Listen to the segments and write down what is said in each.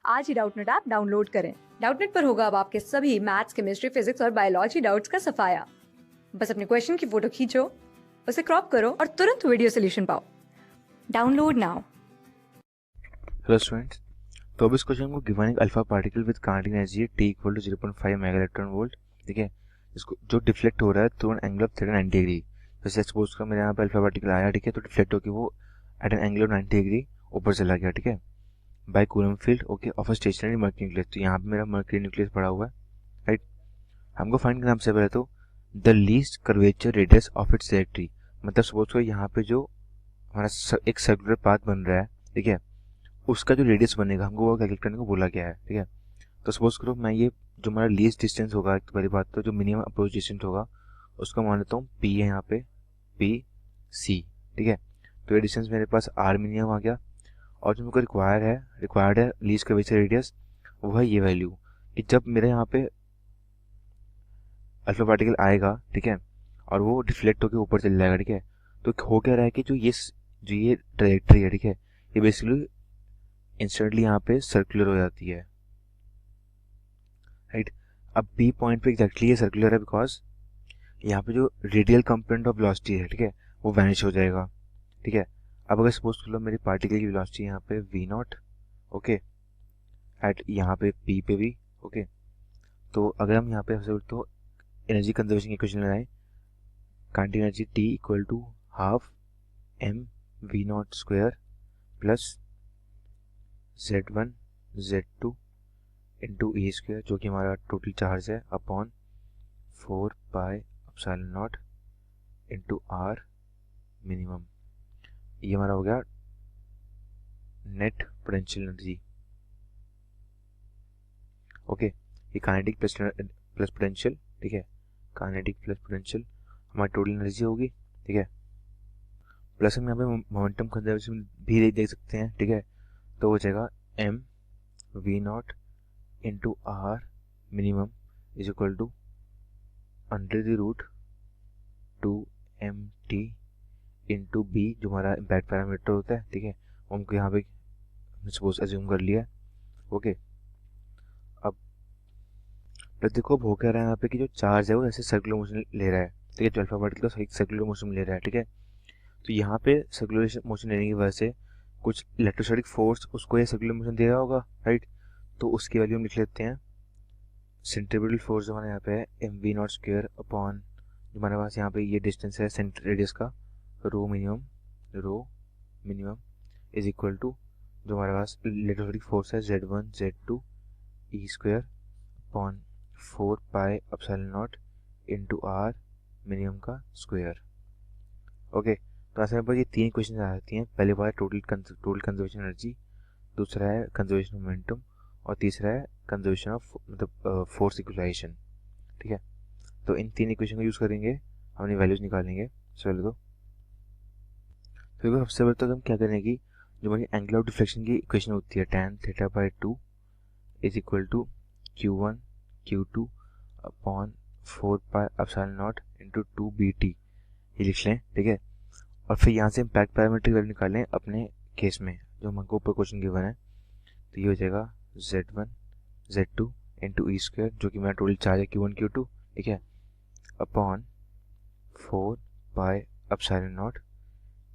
आज ही Doubtnut app download करें। Doubtnut पर होगा अब आपके सभी मैथ्स, केमिस्ट्री, फिजिक्स और बायोलॉजी डाउट्स का सफाया। बस अपने क्वेश्चन की फोटो खींचो, उसे क्रॉप करो और तुरंत वीडियो सोल्यूशन पाओ। Download now. हेलो स्टूडेंट्स, तो अब इस क्वेश्चन को गिवन एक alpha particle with kinetic energy t equal to 0.5 mega electron volt, ठीक है। इसको जो डिफ्लेक्ट हो रहा है through an angle of 90 degree. जैसे सपोज का मेरे यहाँ पे अल्फा पार्टिकल आया, ठीक है, तो डिफ्लेक्ट होकर वो at an angle of 90 degree ऊपर चला गया, ठीक है, by Coulomb field, okay, of a stationary mercury nucleus. तो यहाँ पे मेरा मर्क्यूरी न्यूक्लियस पड़ा हुआ है, राइट। हमको फाइंड करना सबसे पहले तो the least curvature radius of its trajectory. मतलब सपोज को यहाँ पे जो हमारा एक सर्कुलर पाथ बन रहा है, ठीक है, उसका जो रेडियस बनेगा हमको वो कैलकुलेट करने को बोला गया है, ठीक है। तो सपोज करो मैं ये जो हमारा लीस्ट डिस्टेंस होगा, एक पहली बात तो जो मिनिमम अप्रोच डिस्टेंस होगा उसको मान लेता हूँ पी है, यहाँ पे पी सी, ठीक है। तो ये डिस्टेंस मेरे पास आर मिनिमम आ गया। और जो मेरे को रिक्वायर्ड है लीस्ट कर्वेचर रेडियस, वो है ये वैल्यू कि जब मेरे यहाँ पे अल्फा पार्टिकल आएगा, ठीक है, और वो डिफ्लेक्ट होकर ऊपर चल जाएगा, ठीक है। तो हो क्या रहा है कि जो ये ट्रैजेक्टरी है, ठीक है, ये बेसिकली इंस्टेंटली यहाँ पे सर्कुलर हो जाती है, राइट। अब बी पॉइंट पे एग्जैक्टली ये सर्कुलर है बिकॉज यहाँ पे जो रेडियल कंपोनेंट ऑफ वेलोसिटी है, ठीक है, वो वैनिश हो जाएगा, ठीक है। अब अगर सपोज कर लो मेरी पार्टिकल की वेलोसिटी यहाँ पे वी नॉट, ओके, एट यहाँ पे पी पे भी, ओके। तो अगर हम यहाँ पे तो एनर्जी कंजर्वेशन की इक्वेशन लगाएं, kinetic energy T equal to half M V naught square plus Z1 Z2 into E square, जो कि हमारा टोटल चार्ज है, upon 4 pi epsilon naught into R minimum. ये हमारा हो गया नेट पोटेंशियल एनर्जी, ओके। ये काइनेटिक प्लस पोटेंशियल, ठीक है, काइनेटिक प्लस पोटेंशियल हमारी टोटल एनर्जी होगी, ठीक है। प्लस हम यहाँ पे मोमेंटम कंजर्वेशन भी देख सकते हैं, ठीक है। तो हो जाएगा M V naught into R minimum is equal to under the root 2mt into B, जो हमारा इम्पैक्ट पैरामीटर होता है, ठीक है, उनको यहाँ पे सपोज अज्यूम कर लिया, ओके। अब प्लस देखो अब हो क्या रहा है यहाँ पे कि जो चार्ज है वो ऐसे सर्कुलर मोशन ले रहा है, ठीक है, जो अल्फा पार्टिकल तो सर्कुलर मोशन ले रहा है, ठीक है। तो यहाँ पे सर्कुलर मोशन लेने की वजह से कुछ इलेक्ट्रोस्टैटिक फोर्स उसको ये सर्कुलर मोशन दे रहा होगा, राइट। तो उसकी वैल्यू हम लिख लेते हैं सेंट्रीब्यूटल फोर्स जो हमारे यहाँ पे है M V naught square upon जो हमारे पास यहाँ पे ये डिस्टेंस है सेंटर रेडियस का rho minimum is equal to जो हमारे पास इलेक्ट्रोस्टैटिक फोर्स है Z1 Z2 E square upon 4 pi epsilon naught into R minimum का स्क्वायर, ओके। तो ऐसे पर ये तीन क्वेश्चन आ जाती हैं। पहली बात टोटल कंजर्वेशन एनर्जी, दूसरा है कंजर्वेशन मोमेंटम, और तीसरा है कंजर्वेशन ऑफ मतलब फोर्स इक्वलाइजेशन, ठीक है। तो इन तीन इक्वेशन को यूज़ करेंगे, हम अपनी वैल्यूज निकालेंगे। चलो तो फिर सबसे पहले तो हम क्या करेंगे कि जो हमारी एंगल ऑफ डिफ्लेक्शन की इक्वेशन होती है tan theta by 2 is equal to Q1 Q2 upon 4 pi epsilon naught into 2bt, ये लिख लें, ठीक है। और फिर यहाँ से इम्पैक्ट पैरामीटर की वैल्यू निकालें अपने केस में जो हमको ऊपर क्वेश्चन गिवन है। तो ये हो जाएगा Z1 Z2 into E square, जो कि मेरा टोटल चार्ज है Q1 Q2, ठीक है, upon 4 pi epsilon naught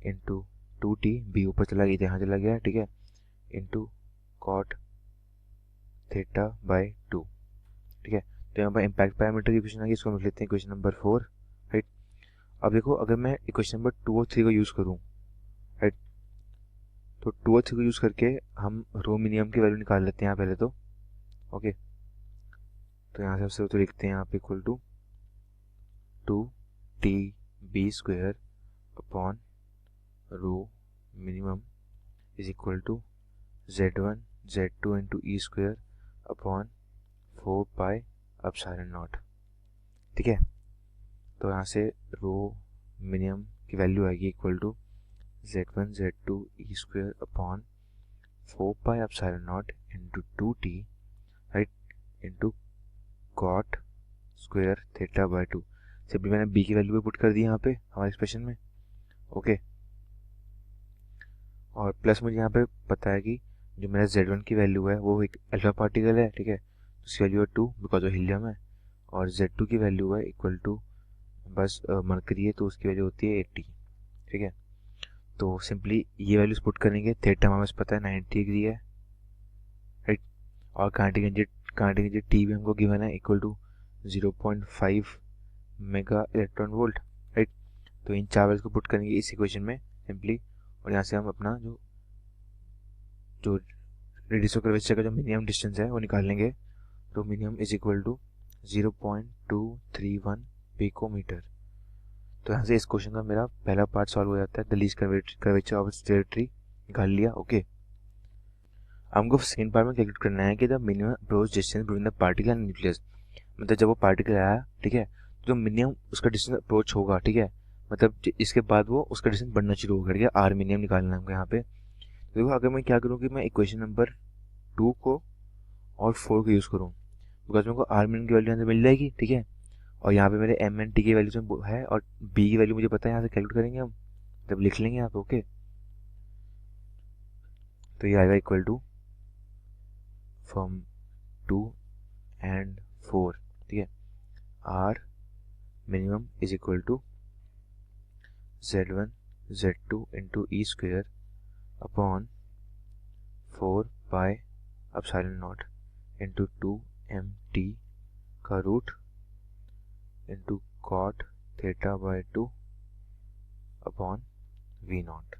into 2t, B ऊपर चला गया, यहाँ चला गया, ठीक है, इंटू कॉट थीटा बाई 2, ठीक है। तो यहाँ पर इम्पैक्ट पैरामीटर की इक्वेशन आ गई, इसको हम लिख लेते हैं इक्वेशन नंबर 4, राइट। अब देखो अगर मैं इक्वेशन नंबर 2 और 3 को यूज़ करूँ, राइट, तो 2 और 3 को यूज़ करके हम रो मिनिमम की वैल्यू निकाल लेते हैं यहाँ पहले तो, ओके। तो यहाँ से सबसे तो लिखते हैं यहाँ पे equal to 2t square upon rho minimum is equal to Z1 Z2 into E square upon 4 pi epsilon naught, ठीक है। तो यहाँ से रो मिनिमम की वैल्यू आएगी equal to Z1 Z2 E square upon 4 pi epsilon naught into 2t, right, into cot square theta by 2। Simply मैंने b की वैल्यू भी पुट कर दी यहाँ पे हमारे एक्सप्रेशन में, ओके। और प्लस मुझे यहाँ पे पता है कि जो मेरा Z1 की वैल्यू है वो एक अल्फा पार्टिकल है, ठीक है, उसकी वैल्यू है 2 बिकॉज ऑफ हीलियम है, और Z2 की वैल्यू है इक्वल टू बस मरकरी है तो उसकी वैल्यू होती है 80, ठीक है। तो सिंपली ये वैल्यूज पुट करेंगे, थीटा हमें पता है 90 डिग्री है, राइट, और काइनेटिक एनर्जी टी भी हमको गिवन है equal to 0.5 mega electron volt, right. तो इन चार वैल्यूज को पुट करेंगे इस इक्वेशन में सिंपली, और यहाँ से हम अपना जो जो रेडियस ऑफ कर्वेचर का जो मिनिमम डिस्टेंस है वो निकाल लेंगे। तो minimum is equal to 0.231 picometre. तो यहाँ से इस क्वेश्चन का मेरा पहला पार्ट सॉल्व हो जाता है, the least curvature of its territory निकाल लिया, ओके। हमको सेकंड पार्ट में कैलकुलेट करना है कि the minimum approach distance between the particle and nucleus. मतलब जब वो पार्टिकल आया, ठीक है, तो मिनिमम उसका डिस्टेंस अप्रोच होगा, ठीक है, मतलब इसके बाद वो उसका डिस्टेंस बढ़ना शुरू होगा, ठीक है, आर मिनिमम निकालना है हमको यहाँ पे। तो देखो अगर मैं क्या करूँ कि मैं इक्वेशन नंबर 2 को और 4 को यूज़ करूँ, बिकॉज मेरे को आर मिनिमम की वैल्यू यहाँ से मिल जाएगी, ठीक है, और यहाँ पे मेरे एम एन टी की वैल्यू है और बी की वैल्यू मुझे पता है, यहाँ से कैलकुलेट करेंगे हम, तब लिख लेंगे यहाँ पे, ओके। तो ये आएगा इक्वल टू फ्रॉम 2 एंड 4, ठीक है, R minimum is equal to Z1 Z2 into E square upon 4 pi epsilon naught into 2mt का root into cot theta by 2 upon v naught,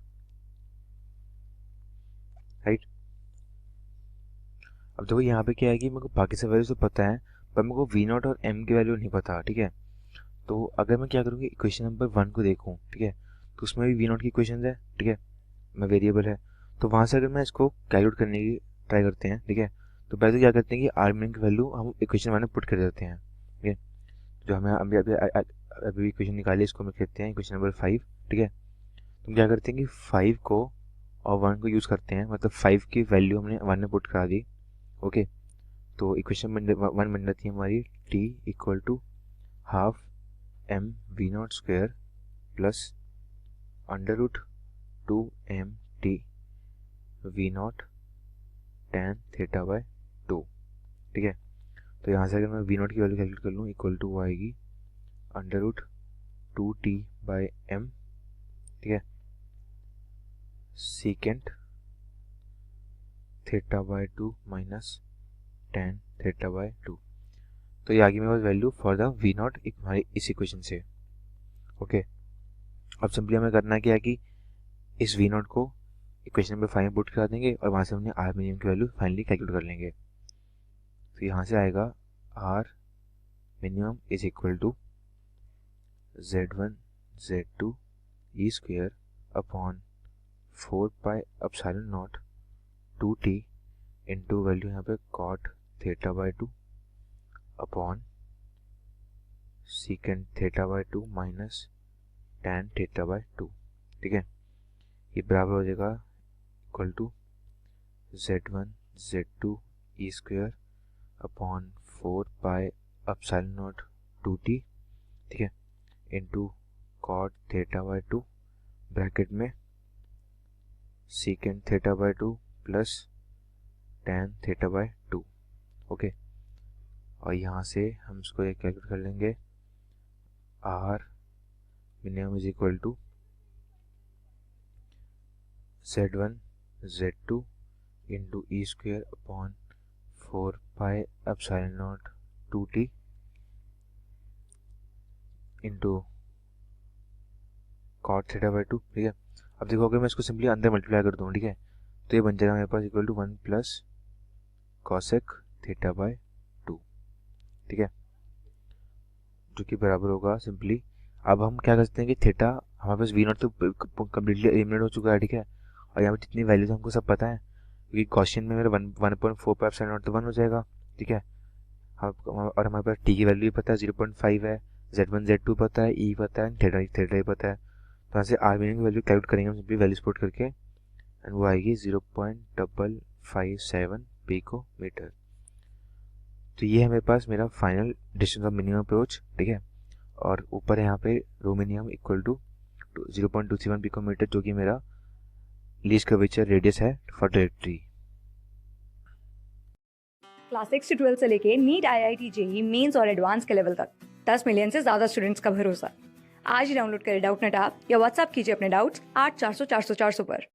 right. अब देखो यहाँ पे क्या है कि मेरे को बाकी सब वैल्यू तो पता है, पर मेरे को v नॉट और m की वैल्यू नहीं पता, ठीक है। तो अगर मैं क्या करूँगी, इक्वेशन नंबर 1 को देखूँ, ठीक है, तो उसमें भी v नॉट की इक्वेशन है, ठीक है, मैं वेरिएबल है, तो वहाँ से अगर मैं इसको कैलकुलेट करने की ट्राई करते हैं, ठीक है, तो पहले तो क्या करते हैं कि आर मिनिमम की वैल्यू हम इक्वेशन 1 में पुट कर देते हैं, ठीक है, जो हमें अभी इक्वेशन निकाली इसको हम कहते हैं इक्वेशन नंबर 5, ठीक है। तो क्या करते हैं कि 5 को और 1 को यूज़ करते हैं, मतलब 5 की वैल्यू हमने 1 में पुट करा दी, ओके। तो इक्वेशन 1 बन जाती है हमारी t equal to half M V naught square plus under root 2mt V naught tan theta by 2, ठीक है। तो यहाँ से अगर मैं वी नॉट की वैल्यू कैलकुलेट कर लूँ इक्वल टू वो आएगी under root 2t bye m, ठीक है, secant theta by 2 minus tan theta by 2। तो ये आगे मेरे पास value for the V naught हमारी इस इक्वेशन से, ओके। अब सिंपली हमें करना क्या है कि इस वी नॉट को इक्वेशन नंबर 5 में पुट करा देंगे और वहाँ से हमने आर मिनिमम की वैल्यू फाइनली कैलकुलेट कर लेंगे। तो यहाँ से आएगा R minimum is equal to Z1 Z2 e square upon 4 pi epsilon naught 2t into value यहाँ पे cot theta by 2 upon secant theta by 2 minus tan theta by 2, ठीक है। ये बराबर हो जाएगा equal to Z1 Z2 e square upon 4 pi epsilon naught 2t, ठीक है, into cot theta by 2 bracket में secant theta by 2 plus tan theta by 2, okay. और यहाँ से हम इसको एक कैलकुलेट कर लेंगे, R minimum is equal to Z1 Z2 into E square upon 4 pi epsilon naught 2t into cot theta by 2, ठीक है। अब देखो अगर मैं इसको सिंपली अंदर मल्टीप्लाई कर दूँ, ठीक है, तो ये बन जाएगा मेरे पास equal to 1 plus cosec theta by 2, ठीक है, जो कि बराबर होगा सिंपली। अब हम क्या कर सकते हैं कि थीटा हमारे पास वी नॉट तो कम्प्लीटली एलिमिनेट हो चुका है, ठीक है, और यहाँ पे जितनी वैल्यूज हमको सब पता है, क्योंकि क्वेश्चन में मेरा 1.4 पर एप्सिलॉन नॉट तो 1 हो जाएगा, ठीक है। और हमारे पास टी की वैल्यू भी पता है 0.5 है, Z1 Z2 पता है, ई पता है, थीटा ही पता है। तो यहाँ से आर मिनिमम की वैल्यू कैलकुलेट करेंगे हम सिंपली वैल्यू स्पोर्ट करके, एंड वो आएगी 0.557 पिकोमीटर। तो ये है मेरे पास मेरा final distance of minimum approach, ठीक है, और ऊपर यहाँ पे रो मिनिमम इक्वल टू 0.231 पिकोमीटर, जो कि मेरा लीस्ट कर्वेचर रेडियस है फॉर डायरेक्टरी। क्लास 6 से 12 से लेके नीट, IIT, JEE मेंस और एडवांस के लेवल तक 10 मिलियन से ज्यादा स्टूडेंट्स का भरोसा। आज ही डाउनलोड करें डाउटनेट ऐप या व्हाट्सएप कीजिए अपने डाउट्स 8400 400 400 पर।